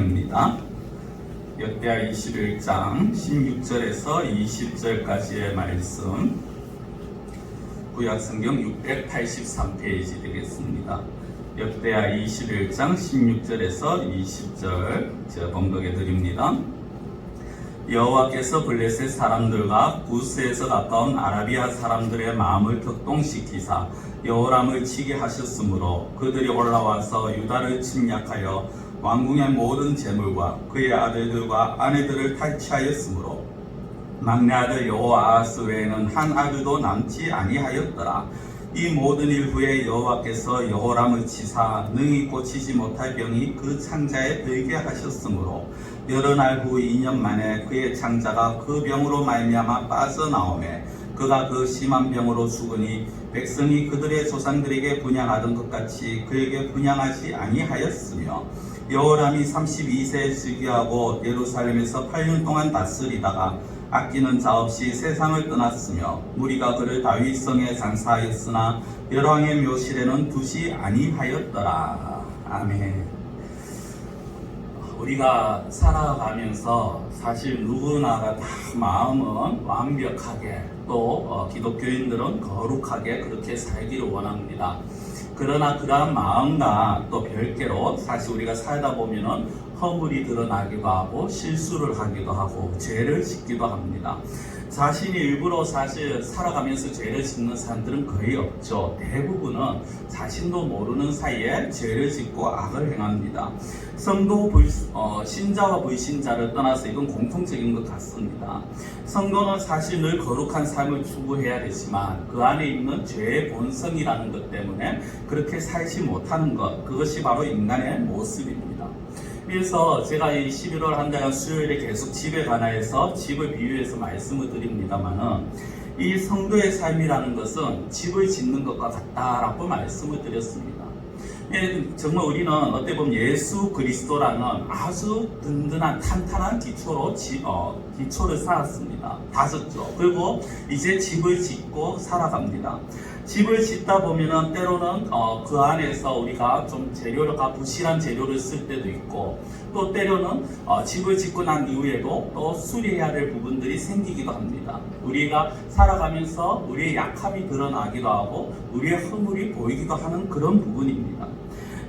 16장입니다. 역대하 21장 16절에서 20절까지의 말씀, 구약성경 683페이지 되겠습니다. 역대하 21장 16절에서 20절 제가 봉독해 드립니다. 여호와께서 블레셋 사람들과 구스에서 가까운 아라비아 사람들의 마음을 격동시키사 여호람을 치게 하셨으므로 그들이 올라와서 유다를 침략하여 왕궁의 모든 재물과 그의 아들들과 아내들을 탈취하였으므로 막내 아들 여호아하스 외에는 한 아들도 남지 아니하였더라. 이 모든 일 후에 여호와께서 여호람을 치사 능히 고치지 못할 병이 그 창자에 들게 하셨으므로 여러 날 후 2년 만에 그의 창자가 그 병으로 말미암아 빠져나오매 그가 그 심한 병으로 죽으니 백성이 그들의 조상들에게 분향하던 것 같이 그에게 분향하지 아니하였으며 여호람이 32세에 즉위하고 예루살렘에서 8년 동안 다스리다가 아끼는 자 없이 세상을 떠났으며 무리가 그를 다윗성에 장사하였으나 열왕의 묘실에는 두지 아니하였더라. 아멘. 우리가 살아가면서 사실 누구나가 다 마음은 완벽하게 또 기독교인들은 거룩하게 그렇게 살기를 원합니다. 그러나 그러한 마음과 또 별개로 사실 우리가 살다 보면은 허물이 드러나기도 하고 실수를 하기도 하고 죄를 짓기도 합니다. 자신이 일부러 사실 살아가면서 죄를 짓는 사람들은 거의 없죠. 대부분은 자신도 모르는 사이에 죄를 짓고 악을 행합니다. 신자와 불신자를 떠나서 이건 공통적인 것 같습니다. 성도는 사실 늘 거룩한 삶을 추구해야 되지만 그 안에 있는 죄의 본성이라는 것 때문에 그렇게 살지 못하는 것, 그것이 바로 인간의 모습입니다. 그래서 제가 이 11월 한 달간 수요일에 계속 집에 관하여서 집을 비유해서 말씀을 드립니다만은 이 성도의 삶이라는 것은 집을 짓는 것과 같다라고 말씀을 드렸습니다. 정말 우리는 어떻게 보면 예수 그리스도라는 아주 든든한 탄탄한 기초를 쌓았습니다. 다졌죠. 그리고 이제 집을 짓고 살아갑니다. 집을 짓다 보면은 때로는 그 안에서 우리가 좀 부실한 재료를 쓸 때도 있고 또 때로는 집을 짓고 난 이후에도 또 수리해야 될 부분들이 생기기도 합니다. 우리가 살아가면서 우리의 약함이 드러나기도 하고 우리의 허물이 보이기도 하는 그런 부분입니다.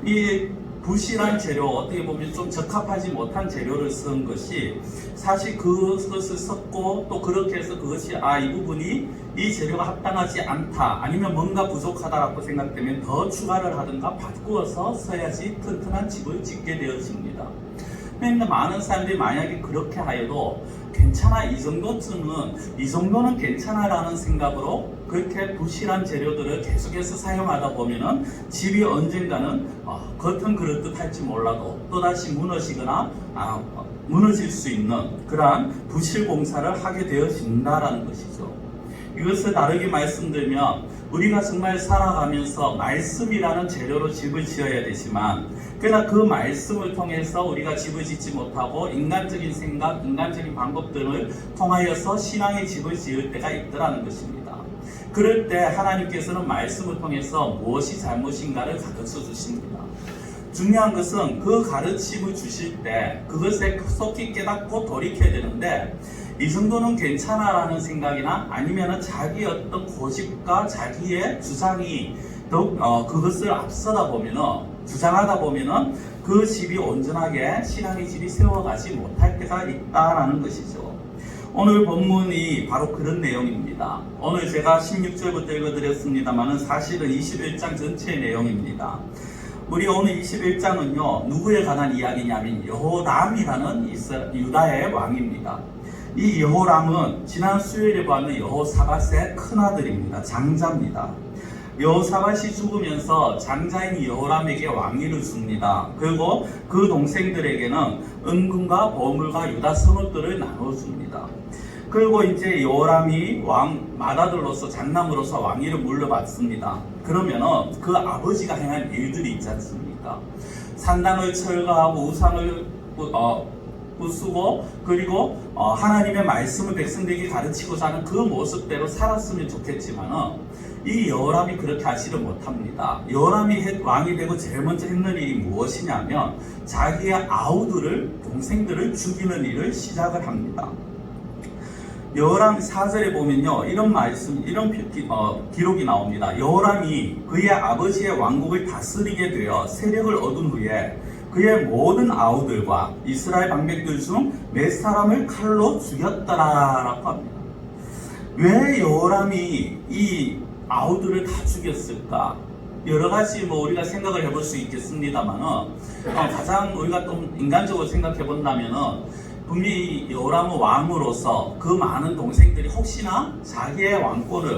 이 부실한 재료, 어떻게 보면 좀 적합하지 못한 재료를 쓴 것이 사실 그것을 썼고 또 그렇게 해서 그것이 이 부분이 이 재료가 합당하지 않다 아니면 뭔가 부족하다라고 생각되면 더 추가를 하든가 바꾸어서 써야지 튼튼한 집을 짓게 되어집니다. 그런데 많은 사람들이 만약에 그렇게 하여도 괜찮아, 이 정도는 괜찮아 라는 생각으로 그렇게 부실한 재료들을 계속해서 사용하다 보면은 집이 언젠가는 겉은 그럴듯할지 몰라도 또다시 무너지거나 무너질 수 있는 그러한 부실 공사를 하게 되어진다라는 것이죠. 이것을 다르게 말씀드리면 우리가 정말 살아가면서 말씀이라는 재료로 집을 지어야 되지만 그러나 그 말씀을 통해서 우리가 집을 짓지 못하고 인간적인 생각, 인간적인 방법들을 통하여서 신앙의 집을 지을 때가 있더라는 것입니다. 그럴 때 하나님께서는 말씀을 통해서 무엇이 잘못인가를 가르쳐 주십니다. 중요한 것은 그 가르침을 주실 때 그것에 속히 깨닫고 돌이켜야 되는데 이 정도는 괜찮아 라는 생각이나 아니면 자기의 어떤 고집과 자기의 주장이 그것을 앞서다 보면은 주장하다 보면은 그 집이 온전하게 신앙의 집이 세워가지 못할 때가 있다라는 것이죠. 오늘 본문이 바로 그런 내용입니다. 오늘 제가 16절부터 읽어드렸습니다만은 사실은 21장 전체의 내용입니다. 우리 오늘 21장은요 누구에 관한 이야기냐면 여호람이라는 유다의 왕입니다. 이 여호람은 지난 수요일에 보았는 여호사밧의 큰아들입니다. 장자입니다. 여호사밧이 죽으면서 장자인 여호람에게 왕위를 줍니다. 그리고 그 동생들에게는 은금과 보물과 유다 성읍들을 나눠줍니다. 그리고 이제 여호람이 맏아들로서 장남으로서 왕위를 물려받습니다. 그러면은 그 아버지가 행한 일들이 있지 않습니까? 산당을 철거하고 우상을 부수고 그리고 하나님의 말씀을 백성들에게 가르치고 사는 그 모습대로 살았으면 좋겠지만 이 여호람이 그렇게 하지를 못합니다. 여호람이 왕이 되고 제일 먼저 했는 일이 무엇이냐면 자기의 아우들을 동생들을 죽이는 일을 시작을 합니다. 여호람 4절에 보면요, 이런 말씀, 이런 기록이 나옵니다. 여호람이 그의 아버지의 왕국을 다스리게 되어 세력을 얻은 후에 그의 모든 아우들과 이스라엘 방백들 중 몇 사람을 칼로 죽였더라라고 합니다. 왜 여호람이 이 아우들을 다 죽였을까? 여러 가지 우리가 생각을 해볼 수 있겠습니다만은 가장 우리가 좀 인간적으로 생각해 본다면은 분명히 여호람은 왕으로서 그 많은 동생들이 혹시나 자기의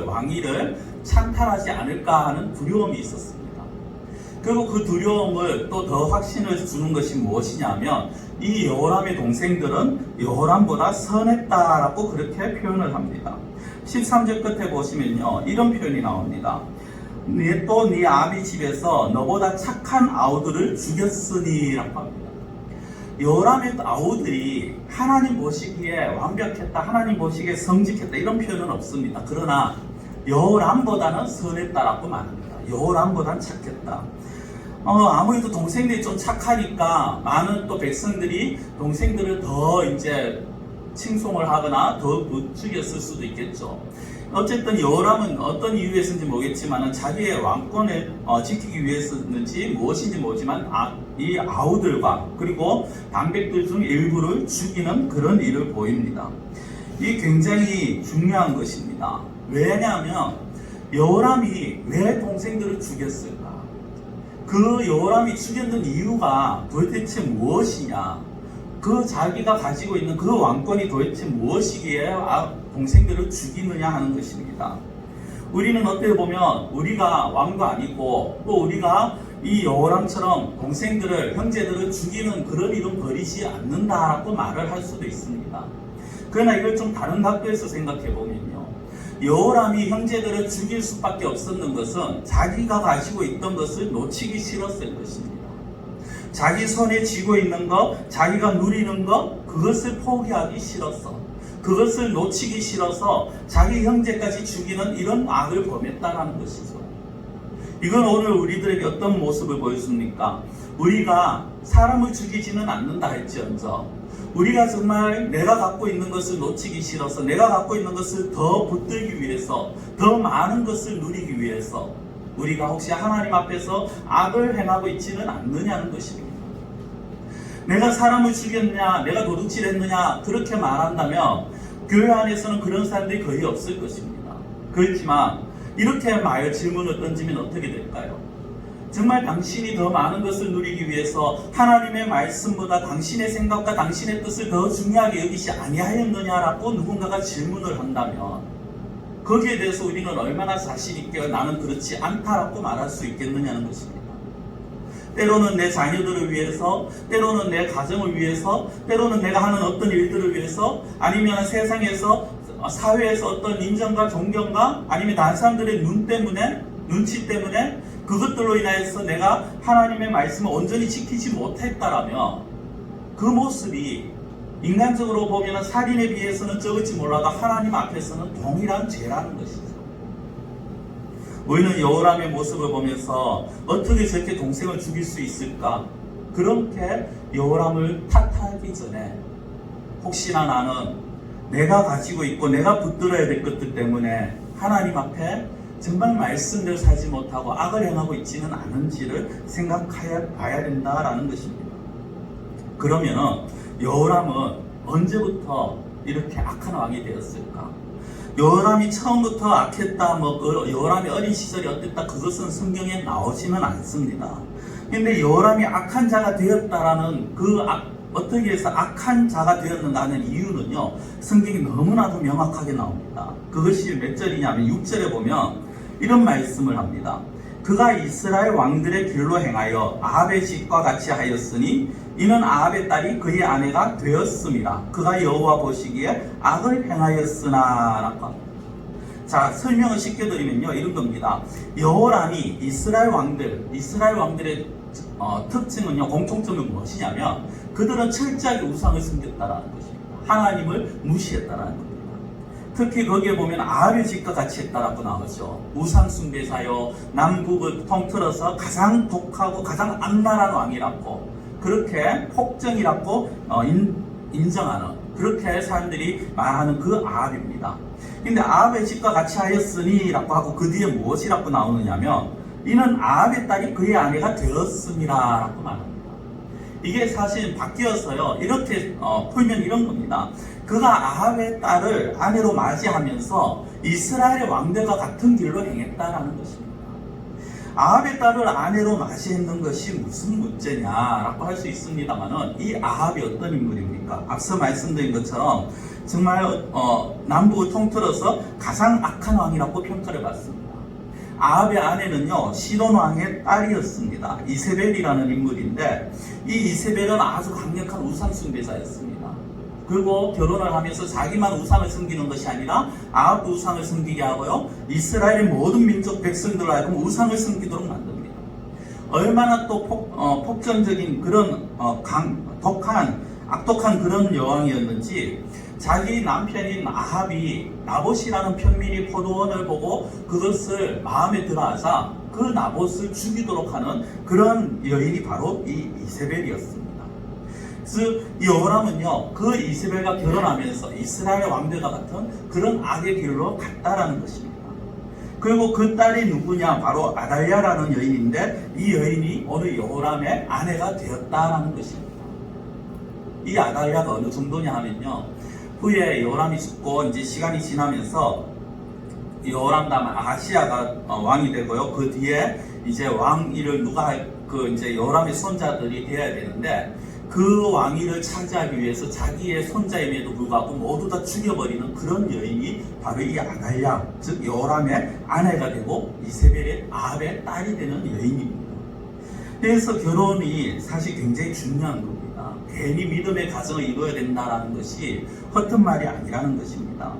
왕위를 찬탈하지 않을까 하는 두려움이 있었습니다. 그리고 그 두려움을 또 더 확신을 주는 것이 무엇이냐면 이 여호람의 동생들은 여호람보다 선했다라고 그렇게 표현을 합니다. 13절 끝에 보시면요, 이런 표현이 나옵니다. 또 네 아비 집에서 너보다 착한 아우들을 죽였으니 라고 합니다. 여호람의 아우들이 하나님 보시기에 완벽했다, 하나님 보시기에 성직했다 이런 표현은 없습니다. 그러나 여호람보다는 선했다라고 말합니다. 여호람보다는 착했다. 아무래도 동생들이 좀 착하니까 많은 또 백성들이 동생들을 더 이제 칭송을 하거나 더 부추겼을 수도 있겠죠. 어쨌든 여호람은 어떤 이유에서인지 모르겠지만 자기의 왕권을 지키기 위해서인지 무엇인지 모르지만 이 아우들과 그리고 방백들 중 일부를 죽이는 그런 일을 보입니다. 이 굉장히 중요한 것입니다. 왜냐하면 여호람이 왜 동생들을 죽였을까? 그 여호람이 죽였는 이유가 도대체 무엇이냐? 그 자기가 가지고 있는 그 왕권이 도대체 무엇이기에 동생들을 죽이느냐 하는 것입니다. 우리는 어떻게 보면 우리가 왕도 아니고 또 우리가 이 여호람처럼 동생들을, 형제들을 죽이는 그런 일은 벌이지 않는다라고 말을 할 수도 있습니다. 그러나 이걸 좀 다른 각도에서 생각해 보면요, 여호람이 형제들을 죽일 수밖에 없었는 것은 자기가 가지고 있던 것을 놓치기 싫었을 것입니다. 자기 손에 쥐고 있는 것, 자기가 누리는 것, 그것을 포기하기 싫었어. 그것을 놓치기 싫어서 자기 형제까지 죽이는 이런 악을 범했다는 것이죠. 이건 오늘 우리들에게 어떤 모습을 보여줍니까? 우리가 사람을 죽이지는 않는다 할지언정 우리가 정말 내가 갖고 있는 것을 놓치기 싫어서 내가 갖고 있는 것을 더 붙들기 위해서 더 많은 것을 누리기 위해서 우리가 혹시 하나님 앞에서 악을 행하고 있지는 않느냐는 것입니다. 내가 사람을 죽였냐, 내가 도둑질 했느냐 그렇게 말한다면 교회 안에서는 그런 사람들이 거의 없을 것입니다. 그렇지만 이렇게 질문을 던지면 어떻게 될까요? 정말 당신이 더 많은 것을 누리기 위해서 하나님의 말씀보다 당신의 생각과 당신의 뜻을 더 중요하게 여기지 아니하였느냐라고 누군가가 질문을 한다면 거기에 대해서 우리는 얼마나 자신 있게 나는 그렇지 않다라고 말할 수 있겠느냐는 것입니다. 때로는 내 자녀들을 위해서, 때로는 내 가정을 위해서, 때로는 내가 하는 어떤 일들을 위해서, 아니면 세상에서, 사회에서 어떤 인정과 존경과 아니면 다른 사람들의 눈치 때문에 그것들로 인해서 내가 하나님의 말씀을 온전히 지키지 못했다라면 그 모습이 인간적으로 보면 살인에 비해서는 적을지 몰라도 하나님 앞에서는 동일한 죄라는 것이죠. 우리는 여호람의 모습을 보면서 어떻게 저렇게 동생을 죽일 수 있을까? 그렇게 여호람을 탓하기 전에 혹시나 나는 내가 가지고 있고 내가 붙들어야 될 것들 때문에 하나님 앞에 정말 말씀대로 살지 못하고 악을 행하고 있지는 않은지를 생각해 봐야 된다라는 것입니다. 그러면 여호람은 언제부터 이렇게 악한 왕이 되었을까? 여호람이 처음부터 악했다, 여호람의 어린 시절이 어땠다, 그것은 성경에 나오지는 않습니다. 근데 여호람이 악한 자가 되었다라는 어떻게 해서 악한 자가 되었는가는 이유는요, 성경이 너무나도 명확하게 나옵니다. 그것이 몇 절이냐면 6절에 보면 이런 말씀을 합니다. 그가 이스라엘 왕들의 길로 행하여 아합의 집과 같이 하였으니 이는 아합의 딸이 그의 아내가 되었습니다. 그가 여호와 보시기에 악을 행하였으나 라고 합니다. 자, 설명을 쉽게 드리면요, 이런 겁니다. 여호람이 이스라엘 왕들의 특징은요, 공통점은 무엇이냐면 그들은 철저하게 우상을 섬겼다라는 것입니다. 하나님을 무시했다라는 겁니다. 특히 거기에 보면 아합의 집과 같이 했다라고 나오죠. 우상 숭배자요, 남북을 통틀어서 가장 독하고 가장 악랄한 왕이라고, 그렇게 폭정이라고 인정하는, 그렇게 사람들이 말하는 그 아합입니다. 근데 아합의 집과 같이 하였으니 라고 하고 그 뒤에 무엇이라고 나오느냐면, 이는 아합의 딸이 그의 아내가 되었습니다 라고 말합니다. 이게 사실 바뀌어서요, 이렇게 풀면 이런 겁니다. 그가 아합의 딸을 아내로 맞이하면서 이스라엘의 왕들과 같은 길로 행했다라는 것입니다. 아합의 딸을 아내로 맞이했는 것이 무슨 문제냐라고 할 수 있습니다만은, 이 아합이 어떤 인물입니까? 앞서 말씀드린 것처럼 정말 남북을 통틀어서 가장 악한 왕이라고 평가를 받습니다. 아합의 아내는요, 시돈 왕의 딸이었습니다. 이세벨이라는 인물인데, 이 이세벨은 아주 강력한 우상 숭배자였습니다. 그리고 결혼을 하면서 자기만 우상을 섬기는 것이 아니라 아합도 우상을 섬기게 하고요, 이스라엘의 모든 민족 백성들로 하여금 우상을 섬기도록 만듭니다. 얼마나 또 폭정적인 그런 악독한 그런 여왕이었는지, 자기 남편인 아합이 나봇이라는 편민이 포도원을 보고 그것을 마음에 들어하자 그 나봇을 죽이도록 하는 그런 여인이 바로 이 이세벨이었습니다. 즉 여호람은요, 그 이세벨과 결혼하면서 이스라엘 왕들과 같은 그런 악의 길로 갔다라는 것입니다. 그리고 그 딸이 누구냐? 바로 아달랴라는 여인인데, 이 여인이 오늘 여호람의 아내가 되었다라는 것입니다. 이 아달랴가 어느 정도냐 하면요, 후에 여호람이 죽고 이제 시간이 지나면서 여호람 다음 아하시아가 왕이 되고요, 그 뒤에 이제 왕위를 이제 여호람의 손자들이 되어야 되는데, 그 왕위를 차지하기 위해서 자기의 손자임에도 불구하고 모두 다 죽여버리는 그런 여인이 바로 이 아달랴, 즉 여호람의 아내가 되고 이세벨의 아합의 딸이 되는 여인입니다. 그래서 결혼이 사실 굉장히 중요한 겁니다. 괜히 믿음의 가정을 이루어야 된다는 것이 허튼 말이 아니라는 것입니다.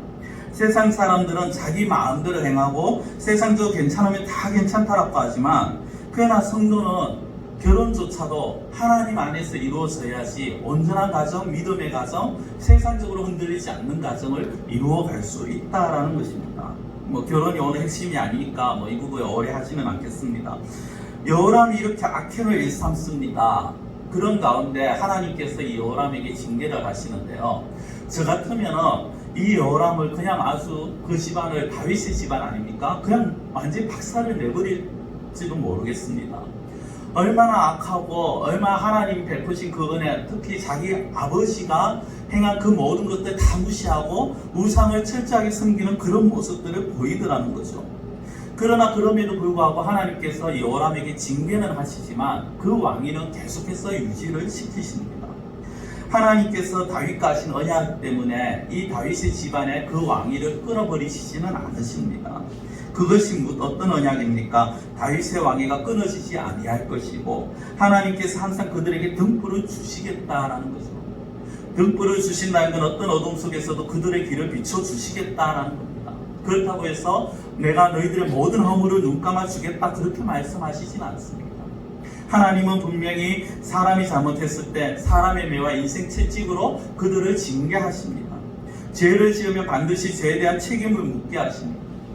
세상 사람들은 자기 마음대로 행하고 세상적으로 괜찮으면 다 괜찮다라고 하지만, 그러나 성도는 결혼조차도 하나님 안에서 이루어져야지 온전한 가정, 믿음의 가정, 세상적으로 흔들리지 않는 가정을 이루어갈 수 있다라는 것입니다. 결혼이 오늘 핵심이 아니니까 이 부분에 오래 하지는 않겠습니다. 여호람이 이렇게 악행을 일삼습니다. 그런 가운데 하나님께서 이 여호람에게 징계를 하시는데요, 저 같으면은 이 여호람을 그냥 아주 그 집안을, 다윗의 집안 아닙니까? 그냥 완전히 박살을 내버릴지도 모르겠습니다. 얼마나 악하고 얼마나 하나님 베푸신 그 은혜, 특히 자기 아버지가 행한 그 모든 것들 다 무시하고 우상을 철저하게 섬기는 그런 모습들을 보이더라는 거죠. 그러나 그럼에도 불구하고 하나님께서 여호람에게 징계는 하시지만 그 왕위는 계속해서 유지를 시키십니다. 하나님께서 다윗과 하신 언약 때문에 이 다윗의 집안에 그 왕위를 끊어버리시지는 않으십니다. 그것이 어떤 언약입니까? 다윗의 왕위가 끊어지지 아니할 것이고, 하나님께서 항상 그들에게 등불을 주시겠다라는 거죠. 등불을 주신다는 건 어떤 어둠 속에서도 그들의 길을 비춰주시겠다라는 겁니다. 그렇다고 해서 내가 너희들의 모든 허물을 눈감아 주겠다, 그렇게 말씀하시진 않습니다. 하나님은 분명히 사람이 잘못했을 때 사람의 매와 인생 채찍으로 그들을 징계하십니다. 죄를 지으면 반드시 죄에 대한 책임을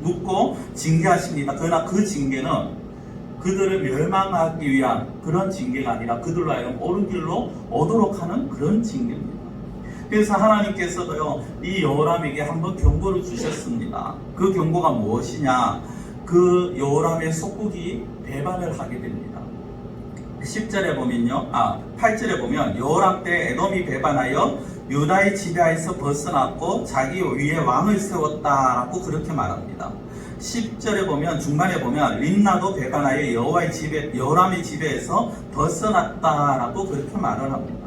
묻고 징계하십니다. 그러나 그 징계는 그들을 멸망하기 위한 그런 징계가 아니라 그들로 하여금 옳은 길로 오도록 하는 그런 징계입니다. 그래서 하나님께서도요, 이 여호람에게 한번 경고를 주셨습니다. 그 경고가 무엇이냐? 그 여호람의 속국이 배반을 하게 됩니다. 10절에 보면요, 8절에 보면 여호람 때 에돔이 배반하여 유다의 지배하에서 벗어났고 자기 위에 왕을 세웠다라고 그렇게 말합니다. 10절에 보면, 중간에 보면 림나도 배반하여 여호람의 지배에서 벗어났다라고 그렇게 말을 합니다.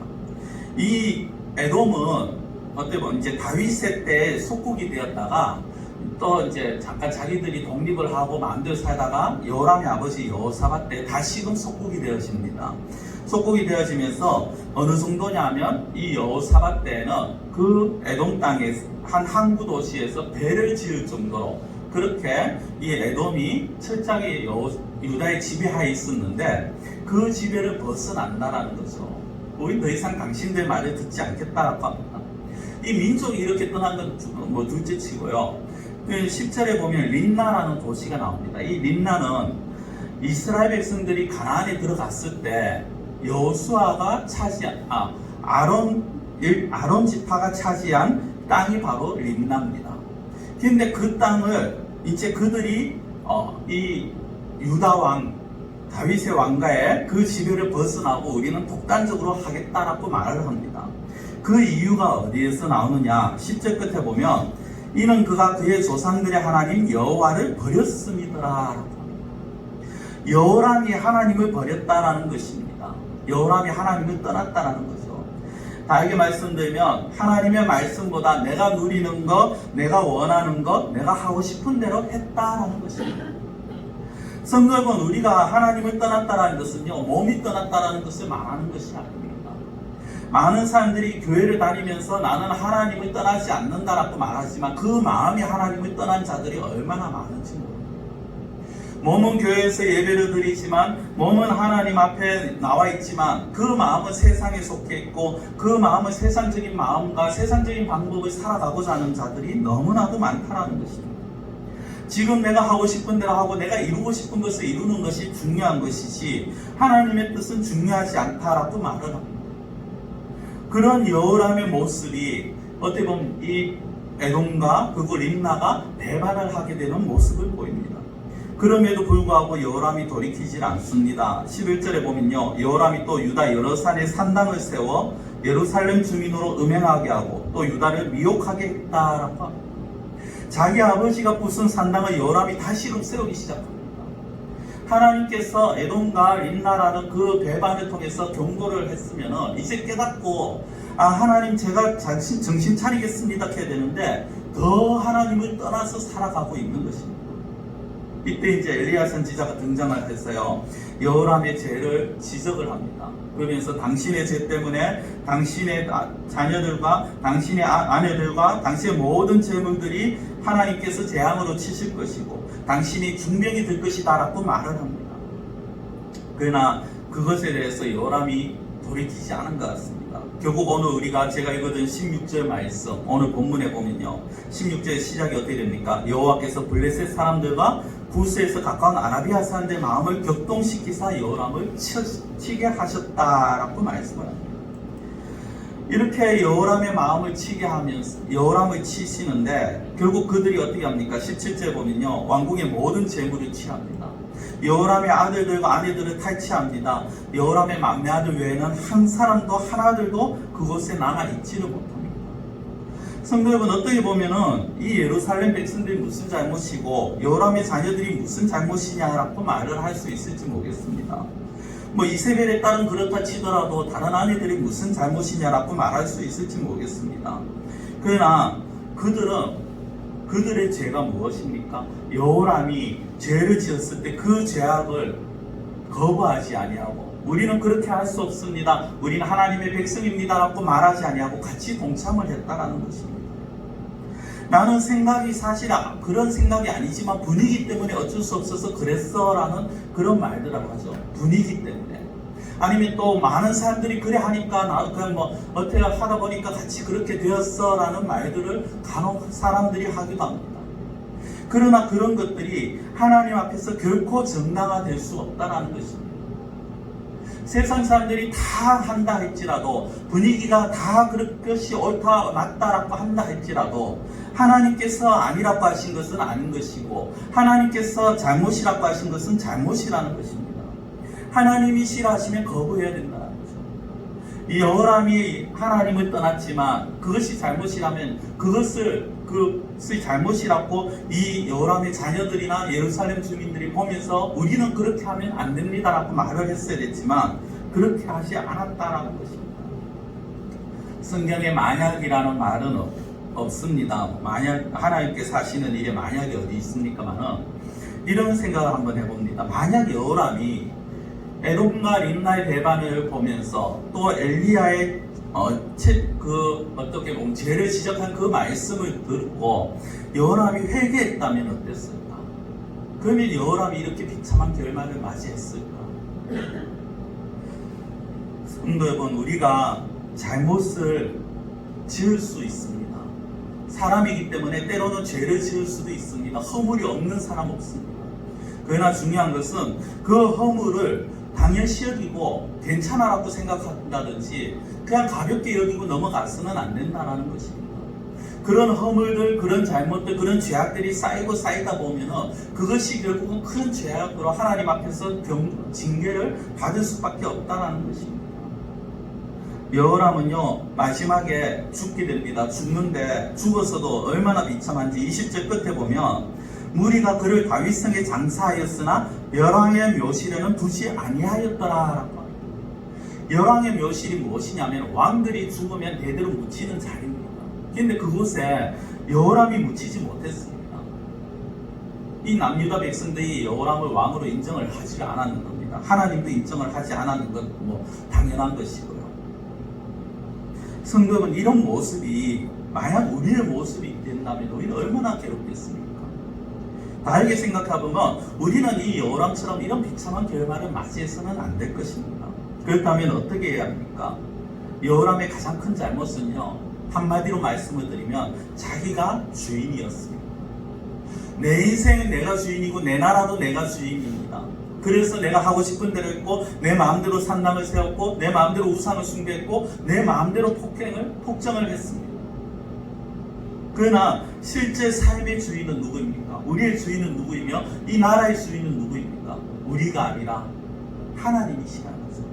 이 에돔은 어떻게 보면 이제 다윗의 때 속국이 되었다가 또 이제 잠깐 자기들이 독립을 하고 마음대로 살다가 여호람의 아버지 여호사밧 때 다시금 속국이 되어집니다. 속국이 되어지면서 어느 정도냐면 이 여호사밧 때는 그 에돔 땅의 한 항구 도시에서 배를 지을 정도로 그렇게 이 에돔이 철저하게 유다의 지배하에 있었는데 그 지배를 벗어난다라는 거죠. 우리 더 이상 당신들 말을 듣지 않겠다라고 합니다. 이 민족이 이렇게 떠난 건 뭐 둘째 치고요. 10절에 보면 림나라는 도시가 나옵니다. 이 림나는 이스라엘 백성들이 가나안에 들어갔을 때 여호수아가 아론 지파가 차지한 땅이 바로 림나입니다. 그런데 그 땅을 이제 그들이 이 유다 왕 다윗의 왕가의 그 지배를 벗어나고 우리는 독단적으로 하겠다라고 말을 합니다. 그 이유가 어디에서 나오느냐? 10절 끝에 보면 이는 그가 그의 조상들의 하나님 여호와를 버렸음이더라. 여호람이 하나님을 버렸다라는 것입니다. 여호람이 하나님을 떠났다라는 거죠. 다르게 말씀드리면 하나님의 말씀보다 내가 누리는 것, 내가 원하는 것, 내가 하고 싶은 대로 했다라는 것입니다. 성경은 우리가 하나님을 떠났다라는 것은요, 몸이 떠났다라는 것을 말하는 것이 아닙니다. 많은 사람들이 교회를 다니면서 나는 하나님을 떠나지 않는다라고 말하지만 그 마음이 하나님을 떠난 자들이 얼마나 많은지 모릅니다. 몸은 교회에서 예배를 드리지만 몸은 하나님 앞에 나와 있지만 그 마음은 세상에 속해 있고 그 마음은 세상적인 마음과 세상적인 방법을 살아가고자 하는 자들이 너무나도 많다는 것입니다. 지금 내가 하고 싶은 대로 하고 내가 이루고 싶은 것을 이루는 것이 중요한 것이지 하나님의 뜻은 중요하지 않다라고 말을 합니다. 그런 여호람의 모습이 어떻게 보면 이 에돔과 그리고 림나가 배반을 하게 되는 모습을 보입니다. 그럼에도 불구하고 여호람이 돌이키질 않습니다. 11절에 보면요, 여호람이 또 유다 여러 산에 산당을 세워 예루살렘 주민으로 음행하게 하고 또 유다를 미혹하게 했다라고 합니다. 자기 아버지가 부순 산당을 여호람이 다시 세우기 시작합니다. 하나님께서 에돔과 림나라는 그 배반을 통해서 경고를 했으면 이제 깨닫고 하나님 제가 정신 차리겠습니다 해야 되는데 더 하나님을 떠나서 살아가고 있는 것입니다. 이때 이제 엘리야 선지자가 등장을 했어요. 여호람의 죄를 지적을 합니다. 그러면서 당신의 죄 때문에 당신의 자녀들과 당신의 아내들과 당신의 모든 재물들이 하나님께서 재앙으로 치실 것이고 당신이 중병이 될 것이다 라고 말을 합니다. 그러나 그것에 대해서 여호람이 돌이키지 않은 것 같습니다. 결국 오늘 제가 읽었던 16절 말씀 오늘 본문에 보면요, 16절 시작이 어떻게 됩니까? 여호와께서 블레셋 사람들과 구스에서 가까운 아라비아 사람들의 마음을 격동시키사 여호람을 치게 하셨다라고 말씀을 합니다. 이렇게 여호람의 마음을 치게 하면서 여호람을 치시는데 결국 그들이 어떻게 합니까? 17절에 보면요, 왕궁의 모든 재물을 취합니다. 여호람의 아들들과 아내들을 탈취합니다. 여호람의 막내 아들 외에는 한 사람도 하나들도 그곳에 남아 있지를 못합니다. 성도 여러분, 어떻게 보면은 이 예루살렘 백성들이 무슨 잘못이고 여호람의 자녀들이 무슨 잘못이냐라고 말을 할 수 있을지 모르겠습니다. 뭐 이세벨의 딸은 그렇다 치더라도 다른 아내들이 무슨 잘못이냐라고 말할 수 있을지 모르겠습니다. 그러나 그들의 죄가 무엇입니까? 여호람이 죄를 지었을 때 그 죄악을 거부하지 아니하고 우리는 그렇게 할 수 없습니다. 우리는 하나님의 백성입니다 라고 말하지 아니하고 같이 동참을 했다라는 것입니다. 나는 생각이 사실 그런 생각이 아니지만 분위기 때문에 어쩔 수 없어서 그랬어 라는 그런 말들을 하죠. 분위기 때문에. 아니면 또 많은 사람들이 그래 하니까 나도 그냥 뭐 어떻게 하다 보니까 같이 그렇게 되었어 라는 말들을 간혹 사람들이 하기도 합니다. 그러나 그런 것들이 하나님 앞에서 결코 정당화 될 수 없다는 것입니다. 세상 사람들이 다 한다 할지라도 분위기가 다 그것이 옳다 맞다라고 한다 할지라도 하나님께서 아니라고 하신 것은 아닌 것이고 하나님께서 잘못이라고 하신 것은 잘못이라는 것입니다. 하나님이 싫어하시면 거부해야 된다는 거죠. 이 여호람이 하나님을 떠났지만 그것이 잘못이라면 그것이 잘못이라고 이 여호람의 자녀들이나 예루살렘 주민들이 보면서 우리는 그렇게 하면 안 됩니다라고 말을 했어야 됐지만 그렇게 하지 않았다라는 것입니다. 성경에 만약이라는 말은 없습니다. 만약 하나님께서 하시는 일에 만약이 어디 있습니까만은 이런 생각을 한번 해봅니다. 만약 여호람이 에돔과 림나의 배반을 보면서 또 엘리야의 어떻게 보면 죄를 지적한 그 말씀을 듣고 여호람이 회개했다면 어땠을까? 그러면 여호람이 이렇게 비참한 결말을 맞이했을까? 성도 여러분, 우리가 잘못을 지을 수 있습니다. 사람이기 때문에 때로는 죄를 지을 수도 있습니다. 허물이 없는 사람 없습니다. 그러나 중요한 것은 그 허물을 당연시 여기고 괜찮아라고 생각한다든지 그냥 가볍게 여기고 넘어가서는 안 된다는 것입니다. 그런 허물들, 그런 잘못들, 그런 죄악들이 쌓이고 쌓이다 보면은 그것이 결국은 큰 죄악으로 하나님 앞에서 징계를 받을 수밖에 없다는 것입니다. 여호람은요, 마지막에 죽게 됩니다. 죽는데 죽어서도 얼마나 비참한지 20절 끝에 보면 무리가 그를 다윗성에 장사하였으나 열왕의 묘실에는 두지 아니하였더라라고 합니다. 열왕의 묘실이 무엇이냐면 왕들이 죽으면 대대로 묻히는 자리입니다. 그런데 그곳에 여호람이 묻히지 못했습니다. 이 남유다 백성들이 여호람을 왕으로 인정을 하지 않았는 겁니다. 하나님도 인정을 하지 않았는 건 뭐 당연한 것이고요. 성도는 이런 모습이 만약 우리의 모습이 된다면 우리는 얼마나 괴롭겠습니까? 다르게 생각해보면 우리는 이 여호람처럼 이런 비참한 결말을 맞이해서는 안 될 것입니다. 그렇다면 어떻게 해야 합니까? 여호람의 가장 큰 잘못은요, 한마디로 말씀을 드리면 자기가 주인이었습니다. 내 인생은 내가 주인이고 내 나라도 내가 주인입니다. 그래서 내가 하고 싶은 대로 했고 내 마음대로 산당을 세웠고 내 마음대로 우상을 숭배했고 내 마음대로 폭정을 했습니다. 그러나 실제 삶의 주인은 누구입니까? 우리의 주인은 누구이며 이 나라의 주인은 누구입니까? 우리가 아니라 하나님이시라는 거죠.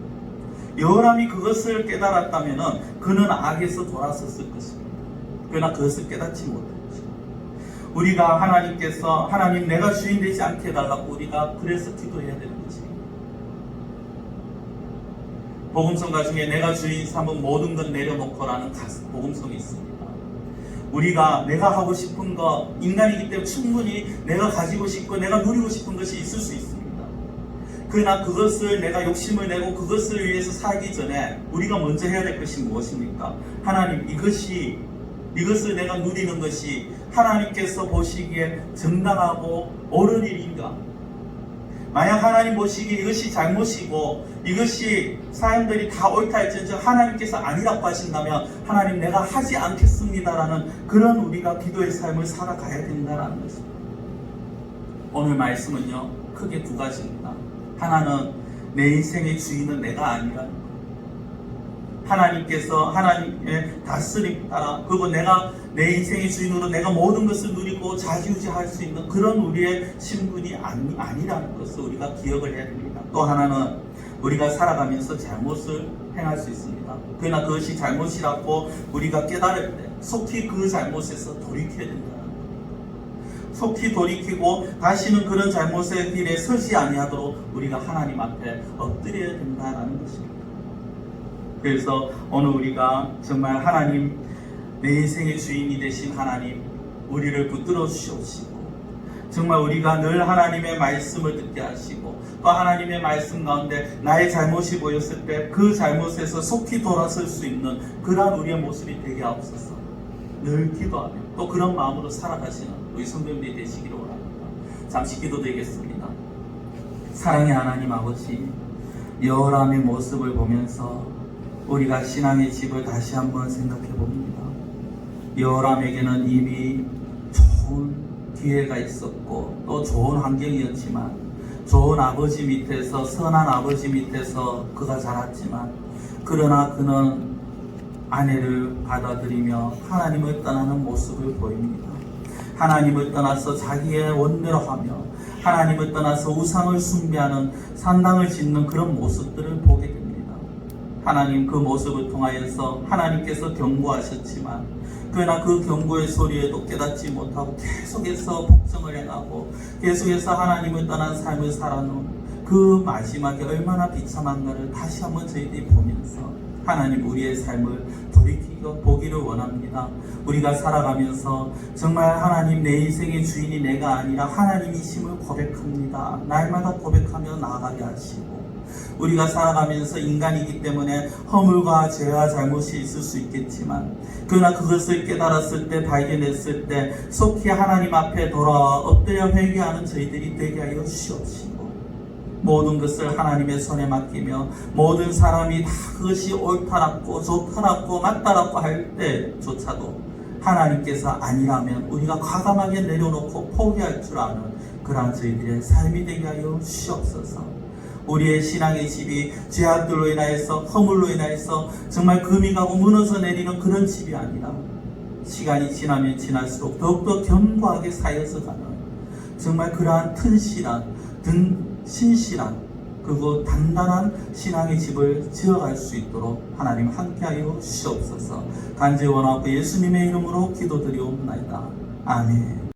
여호람이 그것을 깨달았다면 그는 악에서 돌아섰을 것입니다. 그러나 그것을 깨닫지 못했죠. 우리가 하나님께서 하나님 내가 주인 되지 않게 해달라고 우리가 그래서 기도해야 되는 것입니다. 복음성가 중에 내가 주인 삼은 모든 것 내려놓고라는 복음성이 있습니다. 우리가 내가 하고 싶은 거, 인간이기 때문에 충분히 내가 가지고 싶고 내가 누리고 싶은 것이 있을 수 있습니다. 그러나 그것을 내가 욕심을 내고 그것을 위해서 살기 전에 우리가 먼저 해야 될 것이 무엇입니까? 하나님, 이것을 내가 누리는 것이 하나님께서 보시기에 정당하고 옳은 일인가? 만약 하나님 보시기에 이것이 잘못이고 이것이 사람들이 다 옳다 할지언정 하나님께서 아니라고 하신다면 하나님 내가 하지 않겠습니다라는 그런 우리가 기도의 삶을 살아가야 된다는 것입니다. 오늘 말씀은요, 크게 두 가지입니다. 하나는 내 인생의 주인은 내가 아니라는 것. 하나님께서 하나님의 다스림 따라, 그리고 내가 내 인생의 주인으로 내가 모든 것을 누리고 좌지우지할 수 있는 그런 우리의 신분이 아니라는 것을 우리가 기억을 해야 됩니다. 또 하나는 우리가 살아가면서 잘못을 행할 수 있습니다. 그러나 그것이 잘못이라고 우리가 깨달을 때 속히 그 잘못에서 돌이켜야 된다는 겁니다. 속히 돌이키고 다시는 그런 잘못의 길에 서지 아니하도록 우리가 하나님 앞에 엎드려야 된다는 것입니다. 그래서 오늘 우리가 정말 하나님, 내 인생의 주인이 되신 하나님, 우리를 붙들어 주시옵시고 정말 우리가 늘 하나님의 말씀을 듣게 하시고 또 하나님의 말씀 가운데 나의 잘못이 보였을 때 그 잘못에서 속히 돌아설 수 있는 그러한 우리의 모습이 되게 하옵소서. 늘 기도하며 또 그런 마음으로 살아가시는 우리 성도님들이 되시기를 원합니다. 잠시 기도드리겠습니다. 사랑의 하나님 아버지, 여호람의 모습을 보면서 우리가 신앙의 집을 다시 한번 생각해 봅니다. 여호람에게는 이미 좋은 기회가 있었고 또 좋은 환경이었지만 좋은 아버지 밑에서, 선한 아버지 밑에서 그가 자랐지만 그러나 그는 아내를 받아들이며 하나님을 떠나는 모습을 보입니다. 하나님을 떠나서 자기의 원대로 하며 하나님을 떠나서 우상을 숭배하는 산당을 짓는 그런 모습들을 보게 됩니다. 하나님, 그 모습을 통하여서 하나님께서 경고하셨지만 그러나 그 경고의 소리에도 깨닫지 못하고 계속해서 복종을 해가고 계속해서 하나님을 떠난 삶을 살아놓은 그 마지막에 얼마나 비참한가를 다시 한번 저희들이 보면서 하나님, 우리의 삶을 돌이키고 보기를 원합니다. 우리가 살아가면서 정말 하나님, 내 인생의 주인이 내가 아니라 하나님이심을 고백합니다. 날마다 고백하며 나아가게 하시고 우리가 살아가면서 인간이기 때문에 허물과 죄와 잘못이 있을 수 있겠지만 그러나 그것을 깨달았을 때, 발견했을 때 속히 하나님 앞에 돌아와 엎드려 회개하는 저희들이 되게 하여 주시옵시고 모든 것을 하나님의 손에 맡기며 모든 사람이 다 그것이 옳다라고 좋다라고 맞다라고 할 때조차도 하나님께서 아니라면 우리가 과감하게 내려놓고 포기할 줄 아는 그러한 저희들의 삶이 되게 하여 주시옵소서. 우리의 신앙의 집이 죄악들로 인하여서 허물로 인하여서 정말 금이 가고 무너져 내리는 그런 집이 아니라 시간이 지나면 지날수록 더욱더 견고하게 쌓여서 가는 정말 그러한 튼실한 신실한 그리고 단단한 신앙의 집을 지어갈 수 있도록 하나님 함께하여 주시옵소서. 간절히 원하고 예수님의 이름으로 기도드리옵나이다. 아멘.